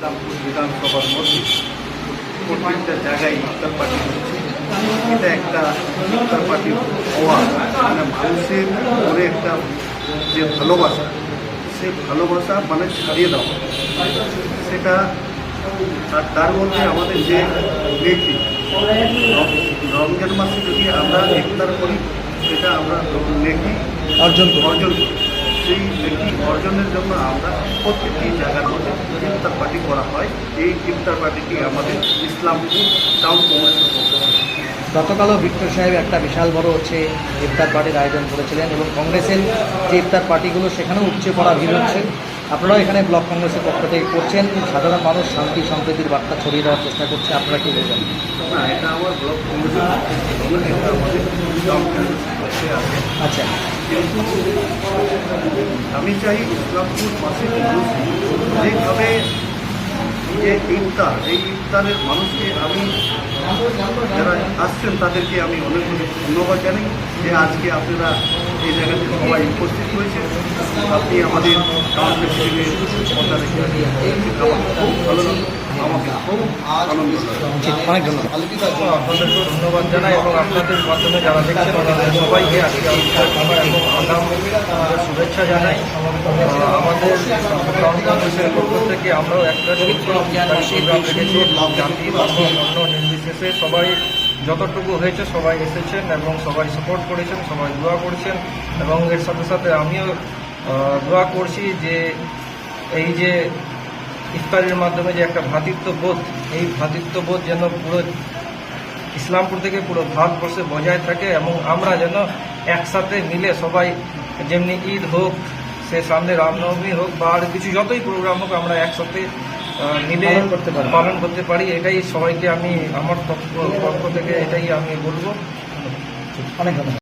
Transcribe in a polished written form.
ইসলামপুর বিধানসভার মধ্যে প্রত্যেকটা জায়গায় ইফতার পার্টি হচ্ছে। এটা একটা ইফতার পার্টি হওয়া মানে মানুষের উপরে একটা যে ভালোবাসা, সেই ভালোবাসা মানে ছাড়িয়ে দেওয়া সেটা। আর তার মধ্যে আমাদের যে নেকি রমজান মাসে যদি আমরা ইফতার করি সেটা আমরা নেকি অর্জন করি। সেই নেকি অর্জনের জন্য আমরা প্রত্যেকটি জায়গার মধ্যে ইফতার পার্টি করা হয়। এই ইফতার পার্টিটি আমাদের ইসলামপুর টাউন কংগ্রেসের পক্ষ থেকে। গতকালও বিক্টর সাহেব একটা বিশাল বড় ইফতার পার্টির আয়োজন করেছিলেন এবং কংগ্রেসের যে ইফতার পার্টিগুলো সেখানেও উপচে পড়া ভিড় হচ্ছে। আপনারাও এখানে ব্লক কংগ্রেসের পক্ষ থেকে করছেন, সাধারণ মানুষ শান্তি সম্প্রীতির বার্তা ছড়িয়ে দেওয়ার চেষ্টা করছে, আপনারা কি বলবেন? না, এটা আমার ব্লক কংগ্রেসের এটা আমাদের টাউন কংগ্রেসের পক্ষে আছে। আচ্ছা, কিন্তু আমি চাই ইসলামপুর পাশে মানুষ যেভাবে যে ইফতার, এই ইফতারের মানুষকে আমি যারা আসছেন তাদেরকে আমি অনেক অনেক ধন্যবাদ জানাই যে আজকে আপনারা এই জায়গাতে সবাই উপস্থিত হয়েছে। আপনি আমাদের টাউন প্রেসিডেন্টের কথা রেখে আমার খুব ভালো লাগলো, আমাকে খুব আনন্দ লাগলো। অনেক ধন্যবাদ। আপনাদেরকেও ধন্যবাদ জানাই এবং আপনাদের মাধ্যমে যারা দেখছেন তাদের সবাইকে আজকে এবং আগাম শুভেচ্ছা জানাই। আমাদের টাউন কংগ্রেসের পক্ষ থেকে আমরাও একটা প্রোগ্রাম রেখেছি। জাতি ধর্ম বর্ণ নির্বিশেষে সবাই যতটুকু হয়েছে সবাই এসেছেন এবং সবাই সাপোর্ট করেছেন, সবাই দোয়া করেছেন এবং এর সাথে সাথে আমিও দোয়া করছি যে এই যে ইফতারের মাধ্যমে যে একটা ভ্রাতৃত্ববোধ, এই ভ্রাতৃত্ববোধ যেন পুরো ইসলামপুর থেকে পুরো ভারতবর্ষে বজায় থাকে এবং আমরা যেন একসাথে মিলে সবাই, যেমনি ঈদ হোক, সে সামনে রামনবমী হোক বা আর কিছু যতই প্রোগ্রাম হোক, আমরা একসাথে মিলে পালন করতে পারি। এটাই সবাইকে আমি আমার পক্ষ থেকে এটাই আমি বলবো। অনেক ধন্যবাদ।